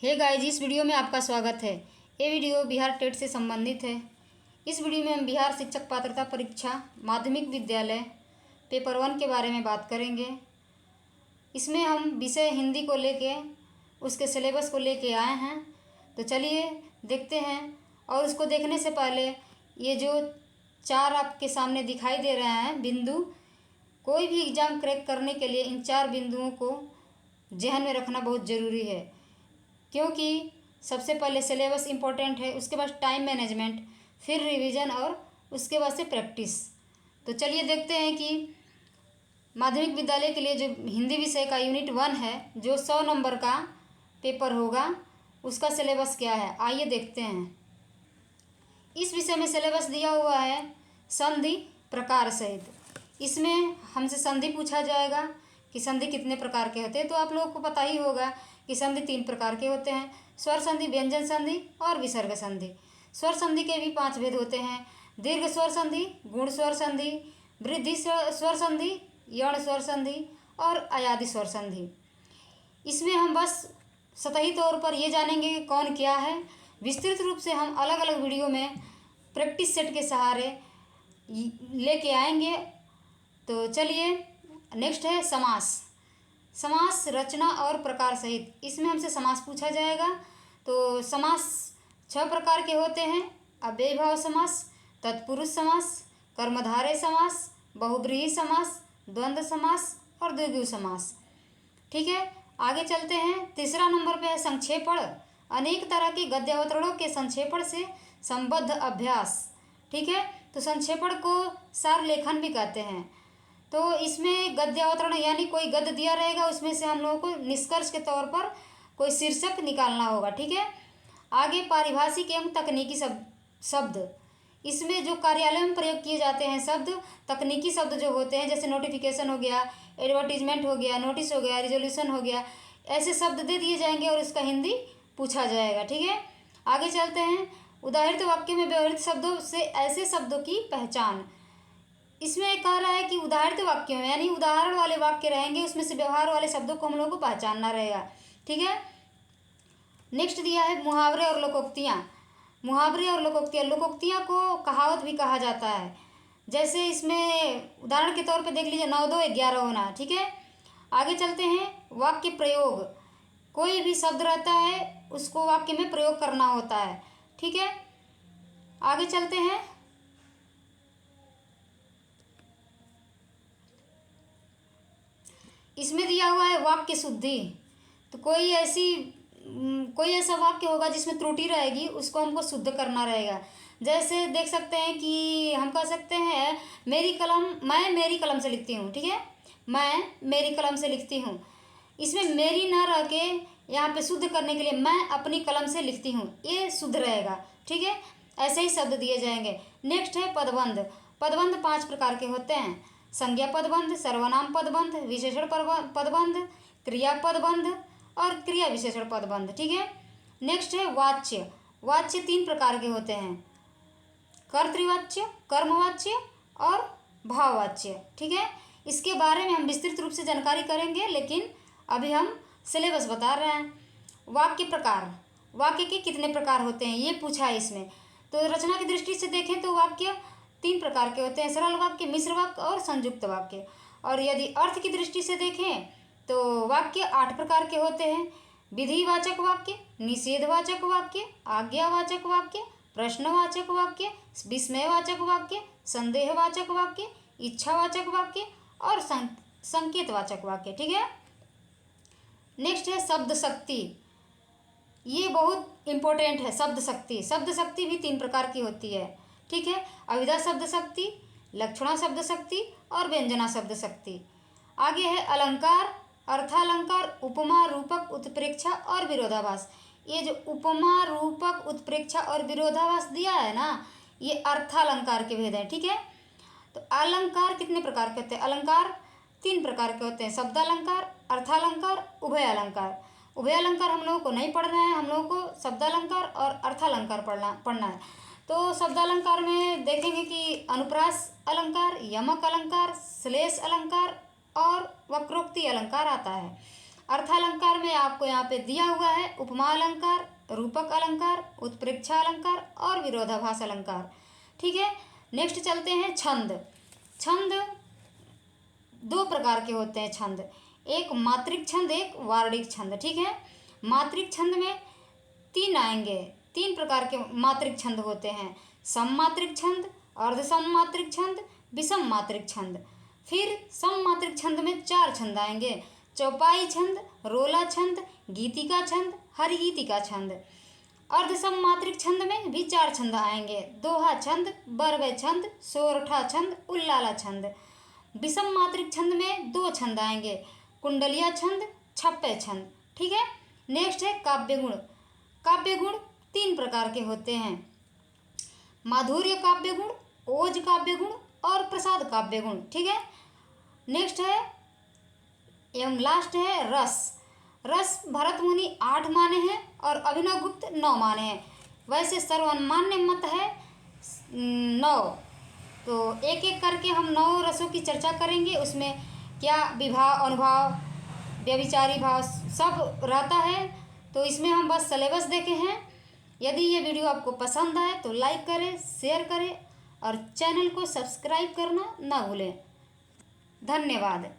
Hey guys, इस video में आपका स्वागत है। ये वीडियो बिहार टेट से संबंधित है। इस वीडियो में हम बिहार शिक्षक पात्रता परीक्षा माध्यमिक विद्यालय पेपर 1 के बारे में बात करेंगे। इसमें हम विषय हिंदी को लेके उसके सिलेबस को लेके आए हैं। तो चलिए देखते हैं। और उसको देखने से पहले ये जो 4 आपके सामने दिखाई दे रहे हैं बिंदु, कोई भी एग्ज़ाम क्रैक करने के लिए इन 4 बिंदुओं को जहन में रखना बहुत ज़रूरी है, क्योंकि सबसे पहले सिलेबस इम्पोर्टेंट है, उसके बाद टाइम मैनेजमेंट, फिर रिवीजन और उसके बाद से प्रैक्टिस। तो चलिए देखते हैं कि माध्यमिक विद्यालय के लिए जो हिंदी विषय का यूनिट 1 है, जो 100 नंबर का पेपर होगा, उसका सिलेबस क्या है। आइए देखते हैं। इस विषय में सिलेबस दिया हुआ है संधि प्रकार सहित। इसमें हमसे संधि पूछा जाएगा कि संधि कितने प्रकार के होते हैं। तो आप लोगों को पता ही होगा कि संधि 3 प्रकार के होते हैं: स्वर संधि, व्यंजन संधि और विसर्ग संधि। स्वर संधि के भी 5 भेद होते हैं: दीर्घ स्वर संधि, गुण स्वर संधि, वृद्धि स्वर संधि, यण स्वर संधि और अयादि स्वर संधि। इसमें हम बस सतही तौर पर ये जानेंगे कि कौन क्या है। विस्तृत रूप से हम अलग अलग वीडियो में प्रैक्टिस सेट के सहारे लेके आएंगे। तो चलिए, नेक्स्ट है समास। समास रचना और प्रकार सहित। इसमें हमसे समास पूछा जाएगा। तो समास 6 प्रकार के होते हैं: अव्ययीभाव समास, तत्पुरुष समास, कर्मधारय समास, बहुब्रीहि समास, द्वंद्व समास और द्विगु समास। ठीक है, आगे चलते हैं। तीसरा नंबर पे है संक्षेपण। अनेक तरह के गद्य अवतरणों के संक्षेपण से संबद्ध अभ्यास। ठीक है, तो संक्षेपण को सार लेखन भी कहते हैं। तो इसमें गद्य अवतरण यानी कोई गद्य दिया रहेगा, उसमें से हम लोगों को निष्कर्ष के तौर पर कोई शीर्षक निकालना होगा। ठीक है, आगे पारिभाषिक एवं तकनीकी शब्द। इसमें जो कार्यालय में प्रयोग किए जाते हैं शब्द, तकनीकी शब्द जो होते हैं, जैसे नोटिफिकेशन हो गया, एडवर्टीजमेंट हो गया, नोटिस हो गया, रिजोल्यूशन हो गया, ऐसे शब्द दे दिए जाएंगे और इसका हिंदी पूछा जाएगा। ठीक है, आगे चलते हैं। उदाहरित वाक्य में व्यवहृत शब्दों से ऐसे शब्दों की पहचान। इसमें कह रहा है कि उदाहरित वाक्यों में यानी उदाहरण वाले वाक्य रहेंगे, उसमें से व्यवहार वाले शब्दों को हम लोगों को पहचानना रहेगा। ठीक है, नेक्स्ट दिया है मुहावरे और लोकोक्तियाँ। मुहावरे और लोकोक्तियाँ, लोकोक्तियाँ को कहावत भी कहा जाता है। जैसे इसमें उदाहरण के तौर पे देख लीजिए, 9 2 11 होना। ठीक है, आगे चलते हैं। वाक्य प्रयोग। कोई भी शब्द रहता है, उसको वाक्य में प्रयोग करना होता है। ठीक है, आगे चलते हैं। इसमें दिया हुआ है वाक्य शुद्धि। तो कोई ऐसा वाक्य होगा जिसमें त्रुटि रहेगी, उसको हमको शुद्ध करना रहेगा। जैसे देख सकते हैं कि हम कह सकते हैं मैं मेरी कलम से लिखती हूँ। ठीक है, मैं मेरी कलम से लिखती हूँ। इसमें मेरी ना रह के यहाँ पे शुद्ध करने के लिए मैं अपनी कलम से लिखती हूँ, ये शुद्ध रहेगा। ठीक है, ऐसे ही शब्द दिए जाएंगे। नेक्स्ट है पदबंध। पदबंध 5 प्रकार के होते हैं: संज्ञा पदबंध, सर्वनाम पदबंध, विशेषण पदबंध, क्रिया पदबंध और क्रिया विशेषण पदबंध। ठीक है, नेक्स्ट है वाच्य। वाच्य 3 प्रकार के होते हैं: कर्तृवाच्य, कर्मवाच्य और भाववाच्य। ठीक है, इसके बारे में हम विस्तृत रूप से जानकारी करेंगे, लेकिन अभी हम सिलेबस बता रहे हैं। वाक्य प्रकार। वाक्य के कितने प्रकार होते हैं ये पूछा है इसमें। तो रचना की दृष्टि से देखें तो वाक्य 3 प्रकार के होते हैं: सरल वाक्य, मिश्र वाक्य और संयुक्त वाक्य। और यदि अर्थ की दृष्टि से देखें तो वाक्य 8 प्रकार के होते हैं: विधिवाचक वाक्य, निषेधवाचक वाक्य, आज्ञावाचक वाक्य, प्रश्नवाचक वाक्य, विस्मयवाचक वाक्य, संदेहवाचक वाक्य, इच्छावाचक वाक्य और संकेतवाचक वाक्य। ठीक है, नेक्स्ट है शब्द शक्ति। ये बहुत इम्पोर्टेंट है, शब्द शक्ति। शब्द शक्ति भी 3 प्रकार की होती है। ठीक है, अभिधा शब्द शक्ति, लक्षणा शब्द शक्ति और व्यंजना शब्द शक्ति। आगे है अलंकार, अर्थालंकार, उपमा, रूपक, उत्प्रेक्षा और विरोधाभास। ये जो उपमा, रूपक, उत्प्रेक्षा और विरोधाभास दिया है ना, ये अर्थालंकार के भेद हैं। ठीक है, तो अलंकार कितने प्रकार के होते हैं? अलंकार 3 प्रकार के होते हैं: शब्दालंकार, अर्थालंकार, उभय अलंकार। उभय अलंकार हम लोगों को नहीं पढ़ना है, हम लोगों को शब्दालंकार और अर्थालंकार पढ़ना है। तो शब्दालंकार में देखेंगे कि अनुप्रास अलंकार, यमक अलंकार, श्लेष अलंकार और वक्रोक्ति अलंकार आता है। अर्थालंकार में आपको यहाँ पे दिया हुआ है उपमा अलंकार, रूपक अलंकार, उत्प्रेक्षा अलंकार और विरोधाभास अलंकार। ठीक है, नेक्स्ट चलते हैं छंद। छंद दो प्रकार के होते हैं छंद, एक मात्रिक छंद, एक वार्णिक छंद। ठीक है, मात्रिक छंद में तीन आएंगे, तीन प्रकार के मात्रिक छंद होते हैं, सममात्रिक छंद, अर्धसममात्रिक छंद, विषम मात्रिक छंद। फिर सममात्रिक छंद में चार छंद आएंगे, चौपाई छंद, रोला छंद, गीतिका छंद, हरिगीतिका छंद। अर्धसममात्रिक छंद में भी चार छंद आएंगे, दोहा छंद, बरवे छंद, सोरठा छंद, उल्लाला छंद। विषम मात्रिक छंद में दो छंद आएंगे, कुंडलिया छंद, छप्पे छंद। ठीक है, नेक्स्ट है काव्य गुण। काव्य गुण तीन प्रकार के होते हैं, माधुर्य काव्य गुण, ओज काव्य गुण और प्रसाद काव्य गुण। ठीक है, नेक्स्ट है एवं लास्ट है रस। रस भरत मुनि 8 माने हैं और अभिनव गुप्त 9 माने हैं। वैसे सर्वमान्य मत है 9। तो एक एक करके हम 9 रसों की चर्चा करेंगे, उसमें क्या विभाव, अनुभाव, व्यभिचारी भाव सब रहता है। तो इसमें हम बस सिलेबस देखे हैं। यदि ये वीडियो आपको पसंद आए तो लाइक करें, शेयर करें और चैनल को सब्सक्राइब करना ना भूलें। धन्यवाद।